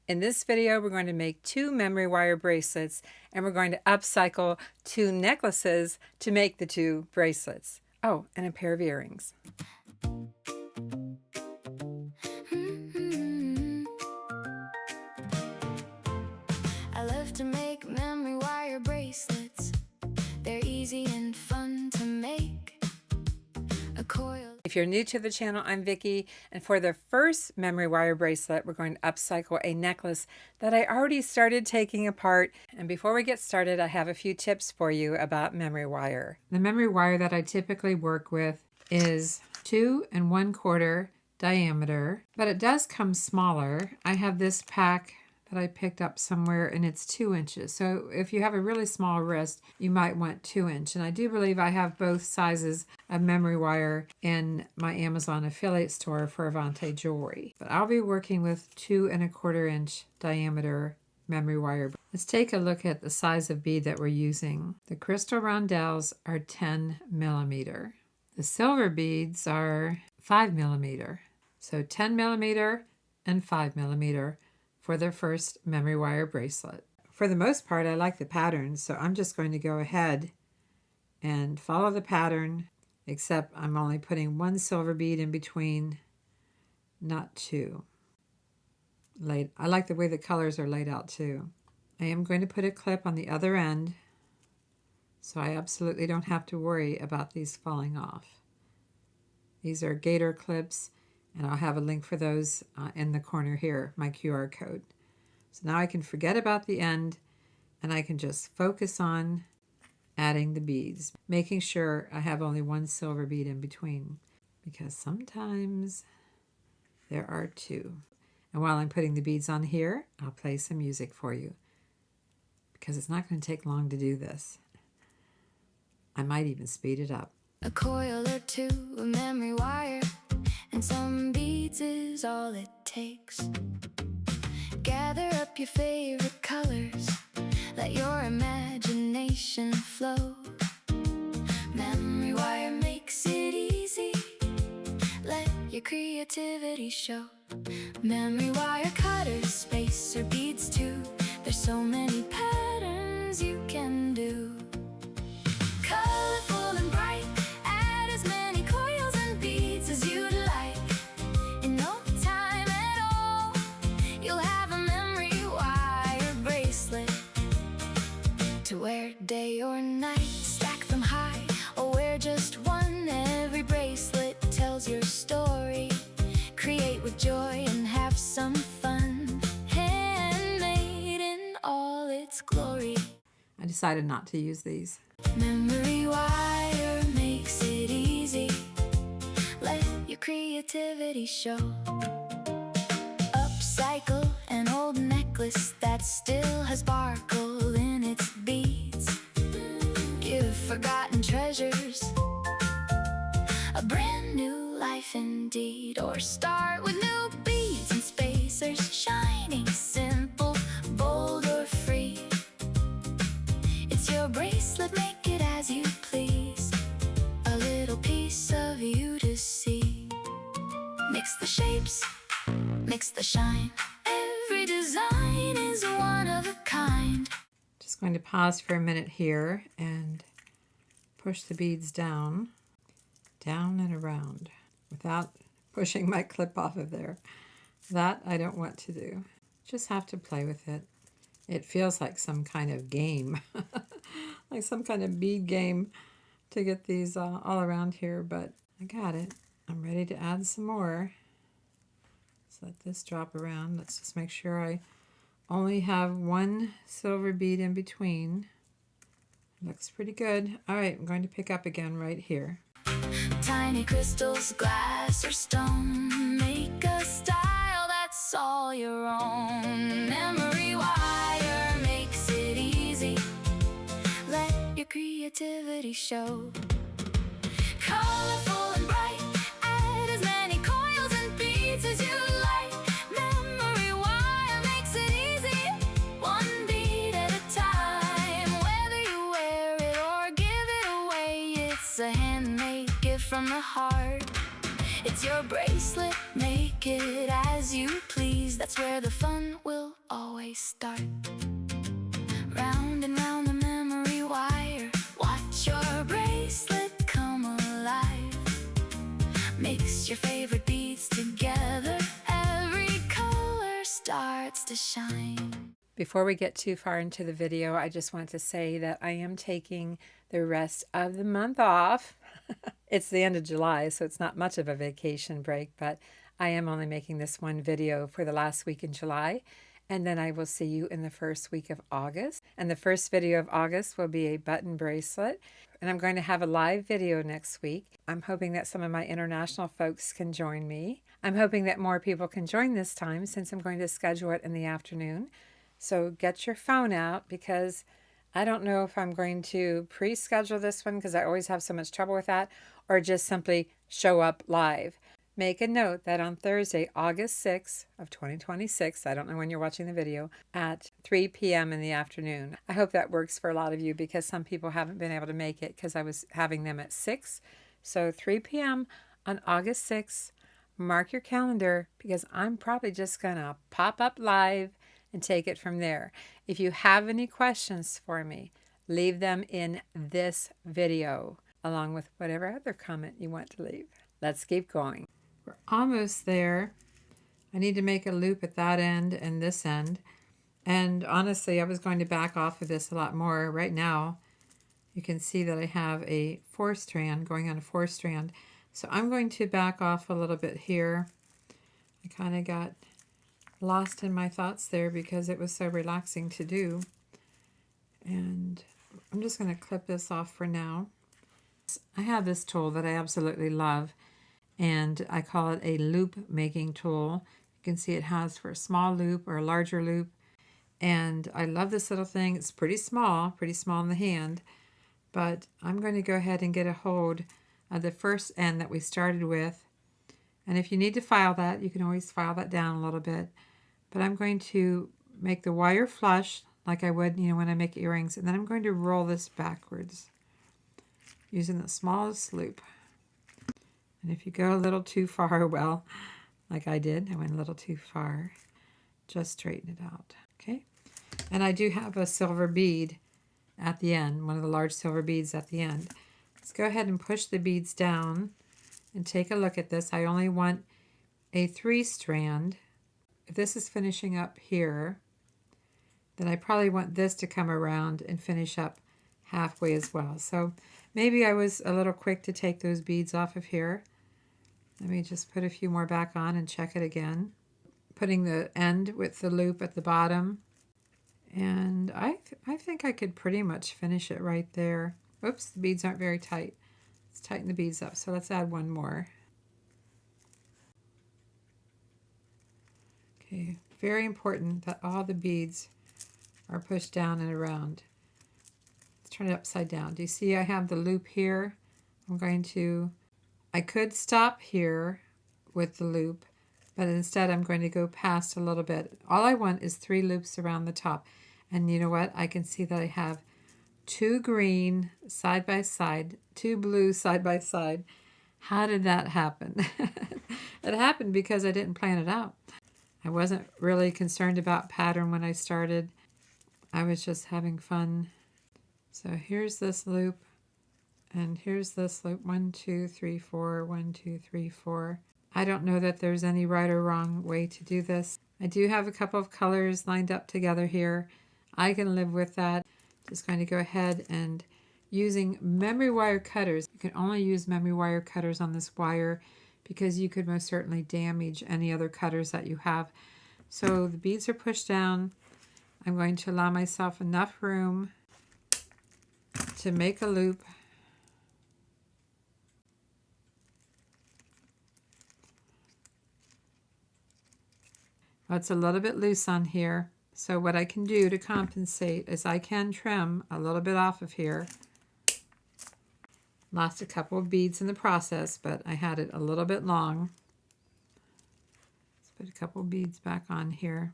In this video, we're going to make 2 memory wire bracelets, and we're going to upcycle 2 necklaces to make the 2 bracelets. Oh, and a pair of earrings. I love to make memory wire bracelets. They're easy and fun to make. A coil. If you're new to the channel, I'm Vickie, and for the first memory wire bracelet, we're going to upcycle a necklace that I already started taking apart. And before we get started, I have a few tips for you about memory wire. The memory wire that I typically work with is 2 1/4 diameter, but it does come smaller. I have this pack that I picked up somewhere and it's 2 inches. So if you have a really small wrist, you might want 2 inch. And I do believe I have both sizes of memory wire in my Amazon affiliate store for Avante jewelry. But I'll be working with 2 1/4 inch diameter memory wire. Let's take a look at the size of bead that we're using. The crystal rondelles are 10 millimeter. The silver beads are 5 millimeter. So 10 millimeter and 5 millimeter for their first memory wire bracelet. For the most part, I like the pattern, so I'm just going to go ahead and follow the pattern, except I'm only putting 1 silver bead in between, not 2. I like the way the colors are laid out too. I am going to put a clip on the other end, so I absolutely don't have to worry about these falling off. These are gator clips, and I'll have a link for those in the corner here, my QR code. So now I can forget about the end, and I can just focus on adding the beads, making sure I have only 1 silver bead in between, because sometimes there are 2. And while I'm putting the beads on here, I'll play some music for you, because it's not going to take long to do this. I might even speed it up. A coil or 2 of memory wire, and some beads is all it takes. Gather up your favorite colors, let your imagination flow. Memory wire makes it easy, let your creativity show. Memory wire cutters, spacer beads too. There's so many patterns you can do. Colorful and bright, add as many coils and beads as you'd like. In no time at all, you'll have a memory wire bracelet to wear day or night. Stack them high or wear just one. Every bracelet tells your story. Create with joy and have some fun. Handmade in all its glory. I decided not to use these. Memory wire makes it easy, let your creativity show. Upcycle an old necklace that still has sparkle in its beads. Give forgotten treasures a brand new life indeed. Or start with new beads and spacers, shining, simple, bold or free. It's your bracelet, make it as you please. A little piece of you to see. Mix the shapes, mix the shine. Every design is one of a kind. Just going to pause for a minute here and push the beads down and around without pushing my clip off of there. That I don't want to do. Just have to play with it. It feels like some kind of game, like some kind of bead game to get these all around here, but I got it. I'm ready to add some more. Let's let this drop around. Let's just make sure I only have 1 silver bead in between. Looks pretty good. All right, I'm going to pick up again right here. Tiny crystals, glass or stone, make a style that's all your own. Memory wire makes it easy, let your creativity show. Colorful and bright, add as many coils and beads as you like. Memory wire makes it easy, 1 bead at a time. Whether you wear it or give it away, it's a handmade gift from the heart. It's your bracelet, make it as you please. That's That's where the fun will always start. Round and round the memory wire, watch your bracelet come alive. Mix your favorite beads together, every color starts to shine. Before we get too far into the video, I just want to say that I am taking the rest of the month off. It's the end of July, so it's not much of a vacation break, but I am only making this one video for the last week in July, and then I will see you in the first week of August. And the first video of August will be a button bracelet, and I'm going to have a live video next week. I'm hoping that some of my international folks can join me. I'm hoping that more people can join this time since I'm going to schedule it in the afternoon. So get your phone out, because I don't know if I'm going to pre-schedule this one because I always have so much trouble with that, or just simply show up live. Make a note that on Thursday, August 6th of 2026, I don't know when you're watching the video, at 3 p.m. in the afternoon. I hope that works for a lot of you, because some people haven't been able to make it because I was having them at 6. So 3 p.m. on August 6th, mark your calendar, because I'm probably just going to pop up live and take it from there. If you have any questions for me, leave them in this video, along with whatever other comment you want to leave. Let's keep going. We're almost there. I need to make a loop at that end and this end. And honestly, I was going to back off of this a lot more. Right now, you can see that I have a 4-strand going on a 4-strand. So I'm going to back off a little bit here. I kind of got lost in my thoughts there because it was so relaxing to do. And I'm just going to clip this off for now. I have this tool that I absolutely love, and I call it a loop making tool. You can see it has for a small loop or a larger loop, and I love this little thing. It's pretty small in the hand, but I'm going to go ahead and get a hold of the first end that we started with. And if you need to file that, you can always file that down a little bit. But I'm going to make the wire flush like I would, when I make earrings. And then I'm going to roll this backwards using the smallest loop. And if you go a little too far, well, like I did, I went a little too far, just straighten it out, okay? And I do have a silver bead at the end, one of the large silver beads at the end. Let's go ahead and push the beads down and take a look at this. I only want a 3-strand. If this is finishing up here, then I probably want this to come around and finish up halfway as well. So maybe I was a little quick to take those beads off of here. Let me just put a few more back on and check it again. Putting the end with the loop at the bottom. And I think I could pretty much finish it right there. Oops, the beads aren't very tight. Let's tighten the beads up. So let's add one more. Okay, very important that all the beads are pushed down and around. Let's turn it upside down. Do you see I have the loop here? I could stop here with the loop, but instead I'm going to go past a little bit. All I want is 3 loops around the top. And you know what? I can see that I have 2 green side by side, 2 blue side by side. How did that happen? It happened because I didn't plan it out. I wasn't really concerned about pattern when I started. I was just having fun. So here's this loop, and here's this loop. 1, 2, 3, 4, 1, 2, 3, 4. I don't know that there's any right or wrong way to do this. I do have a couple of colors lined up together here. I can live with that. Just going to go ahead and using memory wire cutters. You can only use memory wire cutters on this wire because you could most certainly damage any other cutters that you have. So the beads are pushed down. I'm going to allow myself enough room to make a loop. Well, it's a little bit loose on here. So what I can do to compensate is I can trim a little bit off of here. Lost a couple of beads in the process, but I had it a little bit long. Let's put a couple of beads back on here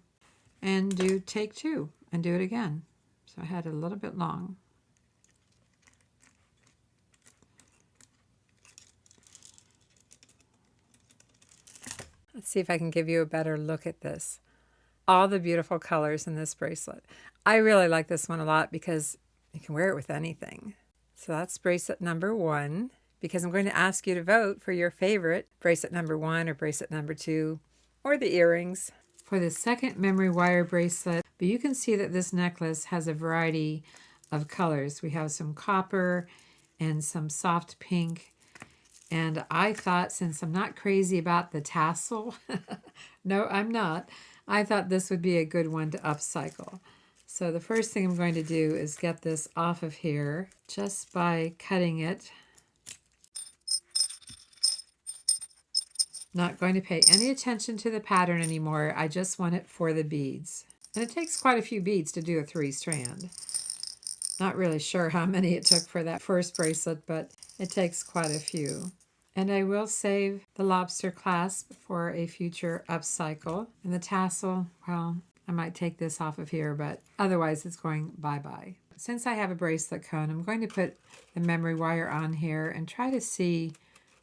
and do take 2 and do it again. So I had it a little bit long. Let's see if I can give you a better look at this. all the beautiful colors in this bracelet. I really like this one a lot because you can wear it with anything. So that's bracelet number 1, because I'm going to ask you to vote for your favorite bracelet number 1 or bracelet number 2 or the earrings. For the second memory wire bracelet, but you can see that this necklace has a variety of colors. We have some copper and some soft pink. And I thought, since I'm not crazy about the tassel, no, I'm not, I thought this would be a good one to upcycle. So the first thing I'm going to do is get this off of here just by cutting it. Not going to pay any attention to the pattern anymore. I just want it for the beads. And it takes quite a few beads to do a 3-strand. Not really sure how many it took for that first bracelet, but it takes quite a few. And I will save the lobster clasp for a future upcycle. And the tassel, well, I might take this off of here, but otherwise it's going bye-bye. Since I have a bracelet cone, I'm going to put the memory wire on here and try to see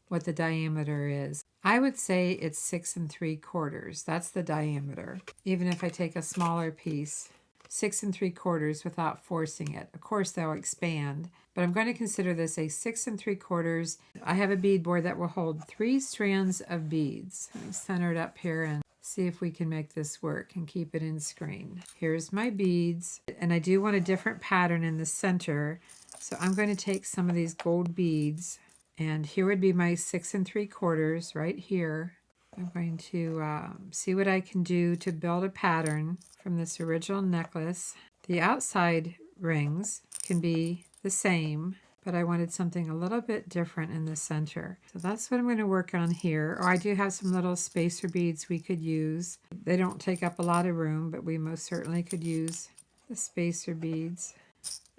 what the diameter is. I would say it's 6 3/4. That's the diameter. Even if I take a smaller piece, 6 3/4 without forcing it. Of course, they'll expand, but I'm going to consider this a 6 3/4. I have a bead board that will hold 3 strands of beads. Let me center it up here and see if we can make this work and keep it in screen. Here's my beads, and I do want a different pattern in the center, so I'm going to take some of these gold beads, and here would be my 6 3/4 right here. I'm going to see what I can do to build a pattern from this original necklace. The outside rings can be the same, but I wanted something a little bit different in the center. So that's what I'm going to work on here. Or I do have some little spacer beads we could use. They don't take up a lot of room, but we most certainly could use the spacer beads.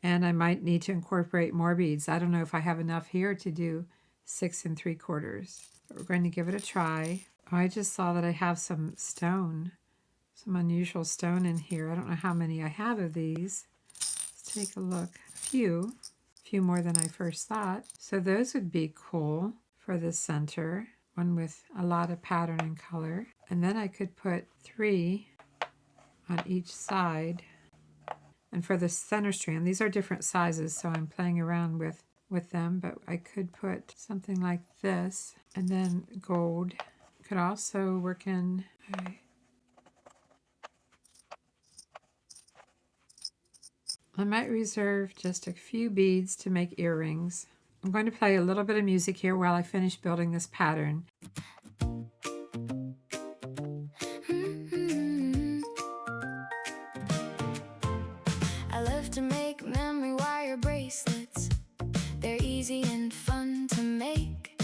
And I might need to incorporate more beads. I don't know if I have enough here to do 6 3/4. But we're going to give it a try. Oh, I just saw that I have some stone, some unusual stone in here. I don't know how many I have of these. Let's take a look. A few more than I first thought. So those would be cool for the center, one with a lot of pattern and color. And then I could put 3 on each side. And for the center strand, these are different sizes, so I'm playing around with them, but I could put something like this, and then gold. Could also work in. I might reserve just a few beads to make earrings. I'm going to play a little bit of music here while I finish building this pattern. I love to make memory wire bracelets. They're easy and fun to make.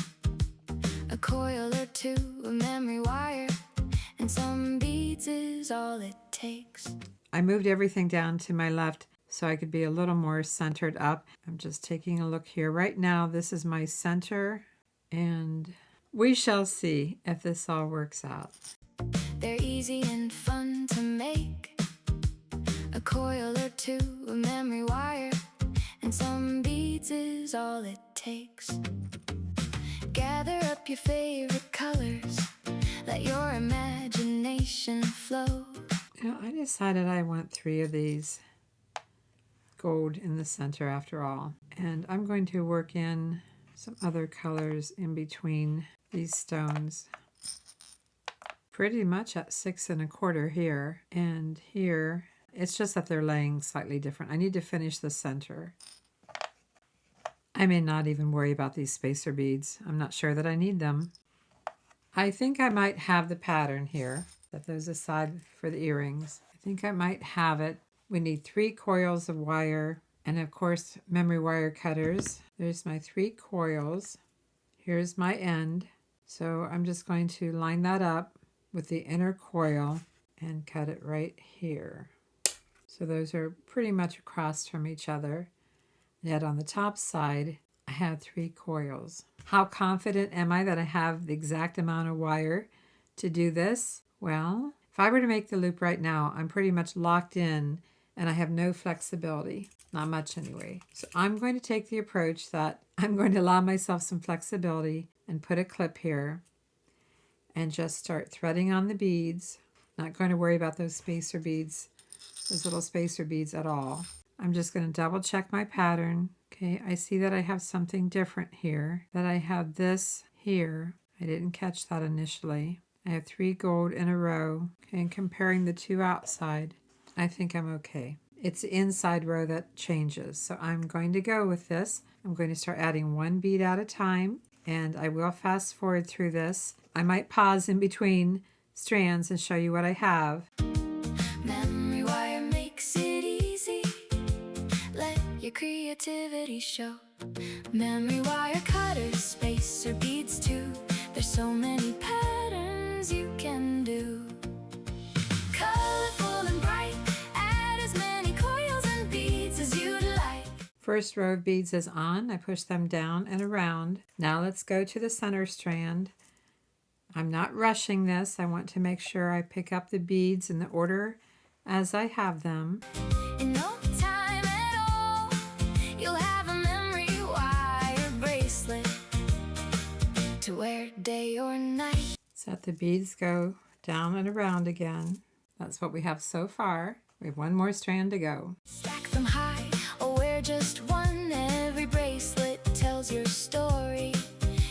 A coil or two of memory wire and some beads is all it takes. I moved everything down to my left so I could be a little more centered up. I'm just taking a look here. Right now, this is my center, and we shall see if this all works out. They're easy and fun to make. A coil or two of memory wire and some beads is all it takes. Gather up your favorite colors, let your imagination flow. You know, I decided I want 3 of these gold in the center after all. And I'm going to work in some other colors in between these stones. Pretty much at 6 1/4 here. And here, it's just that they're laying slightly different. I need to finish the center. I may not even worry about these spacer beads. I'm not sure that I need them. I think I might have the pattern here. Set those aside for the earrings. I think I might have it. We need 3 coils of wire and of course memory wire cutters. There's my 3 coils. Here's my end. So I'm just going to line that up with the inner coil and cut it right here. So those are pretty much across from each other. Yet on the top side, I have 3 coils. How confident am I that I have the exact amount of wire to do this? Well, if I were to make the loop right now, I'm pretty much locked in and I have no flexibility. Not much anyway. So I'm going to take the approach that I'm going to allow myself some flexibility and put a clip here and just start threading on the beads Not going to worry about those spacer beads, those little spacer beads at all. I'm just going to double check my pattern. Okay, I see that I have something different here, that I have this here. I didn't catch that initially. I have 3 gold in a row. Okay, and comparing the 2 outside, I think I'm okay. It's the inside row that changes, so I'm going to go with this. I'm going to start adding 1 bead at a time, and I will fast forward through this. I might pause in between strands and show you what I have. Memory wire makes it easy. Let your creativity show. Memory wire cutters, spacer beads too. There's so many patterns you can do. Colorful and bright, add as many coils and beads as you'd like. First row of beads is on. I push them down and around. Now let's go to the center strand. I'm not rushing this. I want to make sure I pick up the beads in the order as I have them. In no time at all, you'll have a memory wire bracelet to wear day or night. So let the beads go down and around again. That's what we have so far. We have 1 more strand to go. Stack them high or wear just one. Every bracelet tells your story.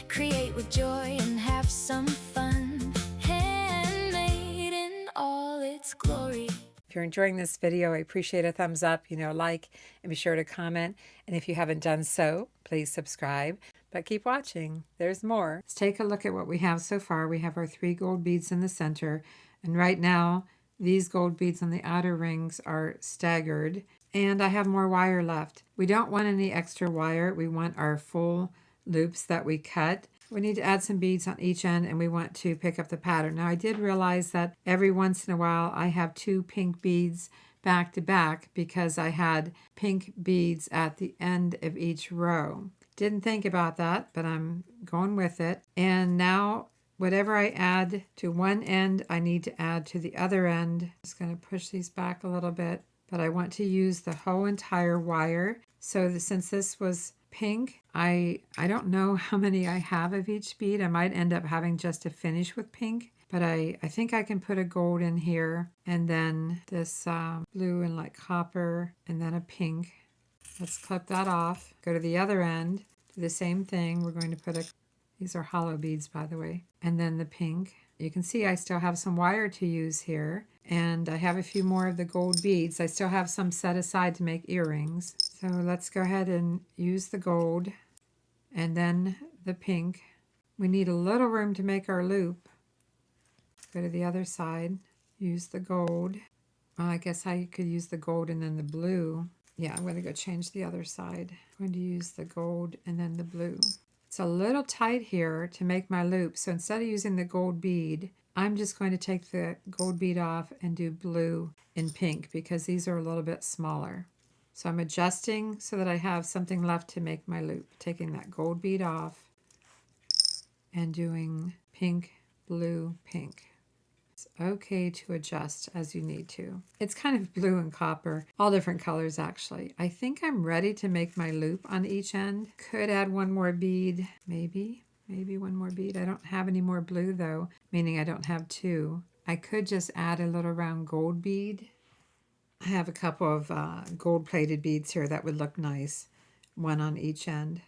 Create with joy and have some fun. Handmade in all its glory. If you're enjoying this video, I appreciate a thumbs up, like, and be sure to comment. And if you haven't done so, please subscribe. But keep watching. There's more. Let's take a look at what we have so far. We have our 3 gold beads in the center. And right now, these gold beads on the outer rings are staggered. And I have more wire left. We don't want any extra wire. We want our full loops that we cut. We need to add some beads on each end, and we want to pick up the pattern. Now I did realize that every once in a while I have 2 pink beads back to back because I had pink beads at the end of each row. Didn't think about that, but I'm going with it. And now whatever I add to one end, I need to add to the other end. Just going to push these back a little bit, but I want to use the whole entire wire. So since this was pink, I don't know how many I have of each bead. I might end up having just a finish with pink, but I think I can put a gold in here, and then this blue and like copper, and then a pink. Let's clip that off. Go to the other end, do the same thing. We're going to put these are hollow beads, by the way, and then the pink. You can see I still have some wire to use here, and I have a few more of the gold beads. I still have some set aside to make earrings. So let's go ahead and use the gold and then the pink. We need a little room to make our loop. Go to the other side, use the gold. Well, I guess I could use the gold and then the blue. Yeah, I'm going to go change the other side. I'm going to use the gold and then the blue. It's a little tight here to make my loop, so instead of using the gold bead, I'm just going to take the gold bead off and do blue and pink because these are a little bit smaller. So I'm adjusting so that I have something left to make my loop. Taking that gold bead off and doing pink, blue, pink. It's okay to adjust as you need to. It's kind of blue and copper, all different colors actually. I think I'm ready to make my loop on each end. Could add 1 more bead, maybe 1 more bead. I don't have any more blue though, meaning I don't have 2. I could just add a little round gold bead. I have a couple of gold-plated beads here that would look nice, 1 on each end.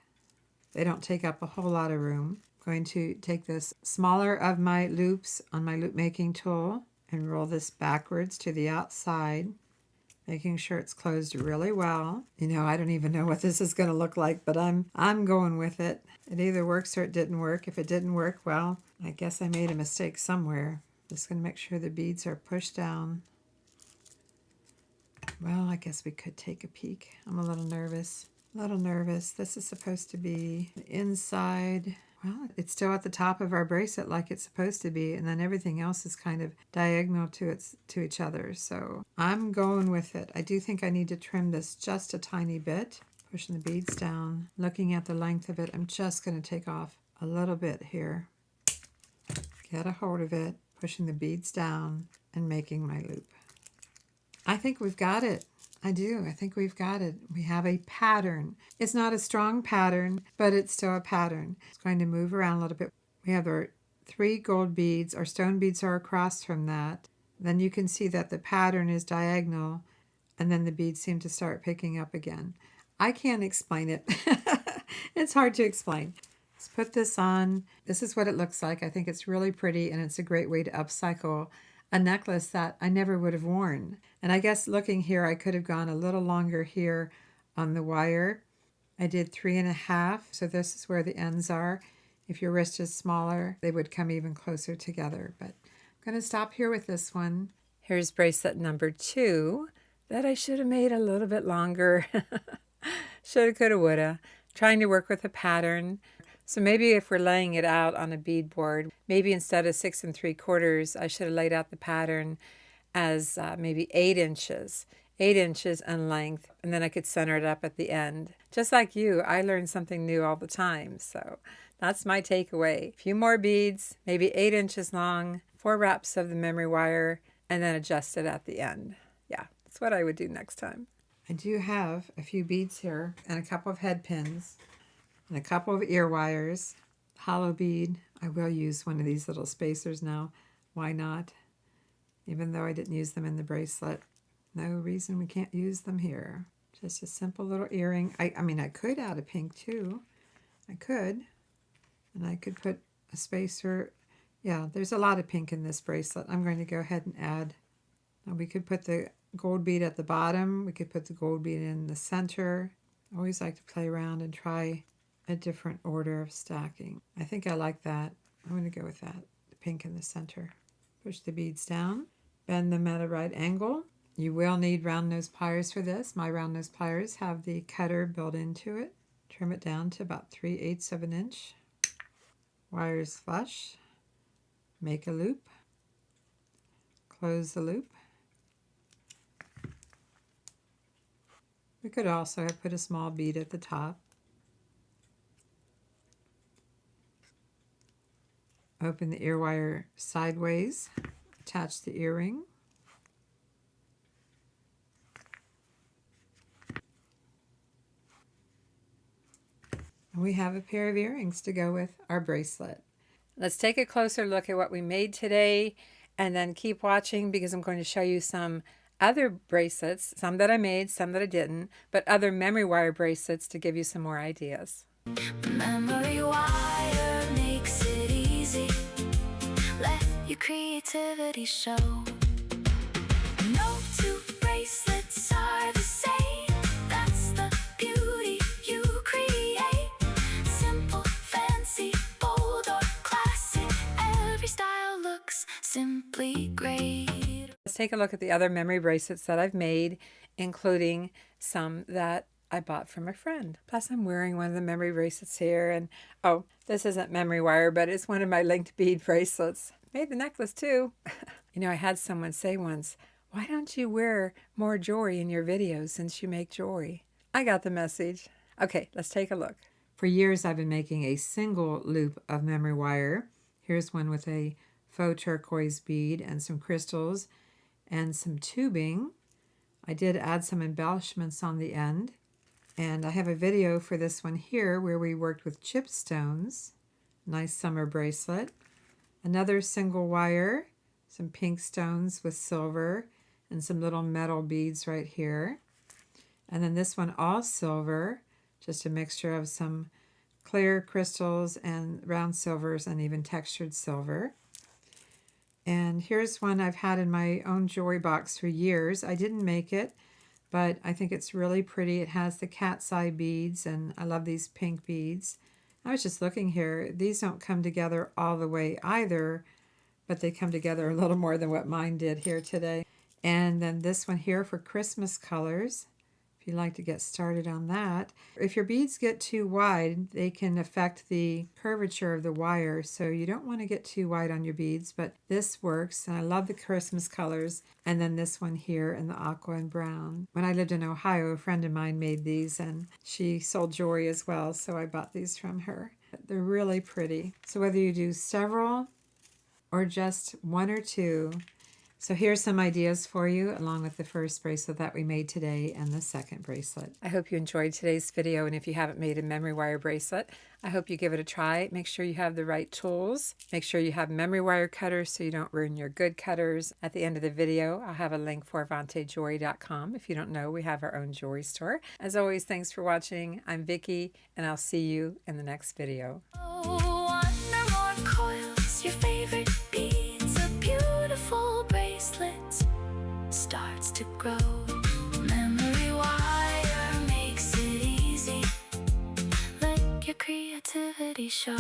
They don't take up a whole lot of room. I'm going to take this smaller of my loops on my loop making tool and roll this backwards to the outside, making sure it's closed really well. I don't even know what this is going to look like, but I'm going with it. It either works or it didn't work. If it didn't work, well, I guess I made a mistake somewhere. Just going to make sure the beads are pushed down. Well, I guess we could take a peek. I'm a little nervous. This is supposed to be the inside. Well, it's still at the top of our bracelet like it's supposed to be, and then everything else is kind of diagonal to each other. So I'm going with it. I do think I need to trim this just a tiny bit. Pushing the beads down, looking at the length of it. I'm just going to take off a little bit here. Get a hold of it, pushing the beads down and making my loop. I think we've got it. I do. I think we've got it. We have a pattern. It's not a strong pattern, but it's still a pattern. It's going to move around a little bit. We have our 3 gold beads. Our stone beads are across from that. Then you can see that the pattern is diagonal, and then the beads seem to start picking up again. I can't explain it. It's hard to explain. Let's put this on. This is what it looks like. I think it's really pretty, and it's a great way to upcycle a necklace that I never would have worn. And I guess looking here, I could have gone a little longer here on the wire. I did 3.5, so this is where the ends are. If your wrist is smaller, they would come even closer together. But I'm going to stop here with this one. Here's bracelet number 2 that I should have made a little bit longer. Shoulda, coulda, woulda. Trying to work with a pattern. So maybe if we're laying it out on a bead board, maybe instead of 6 3/4, I should have laid out the pattern as maybe 8 inches. 8 inches in length, and then I could center it up at the end. Just like you, I learn something new all the time, so that's my takeaway. A few more beads, maybe 8 inches long, 4 wraps of the memory wire, and then adjust it at the end. Yeah, that's what I would do next time. I do have a few beads here, and a couple of head pins, and a couple of ear wires, hollow bead. I will use one of these little spacers now. Why not? Even though I didn't use them in the bracelet. No reason we can't use them here. Just a simple little earring. I mean, I could add a pink too. I could. And I could put a spacer. Yeah, there's a lot of pink in this bracelet. I'm going to go ahead and add. Now we could put the gold bead at the bottom. We could put the gold bead in the center. I always like to play around and try a different order of stacking. I think I like that. I'm going to go with that. The pink in the center. Push the beads down. Bend them at a right angle. You will need round nose pliers for this. My round nose pliers have the cutter built into it. Trim it down to about 3/8 of an inch. Wires flush. Make a loop. Close the loop. We could also have put a small bead at the top. Open the ear wire sideways. Attach the earring. And we have a pair of earrings to go with our bracelet. Let's take a closer look at what we made today, and then keep watching because I'm going to show you some other bracelets, some that I made, some that I didn't, but other memory wire bracelets to give you some more ideas. Memory wire makes it easy. Let your creativity show. No two bracelets are the same. That's the beauty you create. Simple, fancy, bold, or classic. Every style looks simply great. Let's take a look at the other memory bracelets that I've made, including some that I bought from a friend. Plus, I'm wearing one of the memory bracelets here. And oh, this isn't memory wire, but it's one of my linked bead bracelets. Made the necklace too. You know, I had someone say once, why don't you wear more jewelry in your videos since you make jewelry? I got the message. Okay, let's take a look. For years, I've been making a single loop of memory wire. Here's one with a faux turquoise bead and some crystals and some tubing. I did add some embellishments on the end. And I have a video for this one here where we worked with chip stones. Nice summer bracelet. Another single wire, some pink stones with silver, and some little metal beads right here. And then this one all silver, just a mixture of some clear crystals and round silvers and even textured silver. And here's one I've had in my own jewelry box for years. I didn't make it, but I think it's really pretty. It has the cat's eye beads, and I love these pink beads. I was just looking here. These don't come together all the way either, but they come together a little more than what mine did here today. And then this one here for Christmas colors, if you'd like to get started on that. If your beads get too wide, they can affect the curvature of the wire, so you don't want to get too wide on your beads, but this works, and I love the Christmas colors. And then this one here in the aqua and brown. When I lived in Ohio, a friend of mine made these, and she sold jewelry as well, so I bought these from her. They're really pretty. So whether you do several or just one or two, So here's some ideas for you along with the first bracelet that we made today and the second bracelet. I hope you enjoyed today's video, and if you haven't made a memory wire bracelet, I hope you give it a try. Make sure you have the right tools. Make sure you have memory wire cutters so you don't ruin your good cutters. At the end of the video, I'll have a link for AvanteJewelry.com. If you don't know, we have our own jewelry store. As always, thanks for watching. I'm Vicki, and I'll see you in the next video. Oh, under more coils, your favorite beads, a beautiful bracelet starts to grow. Memory wire makes it easy. Let your creativity show.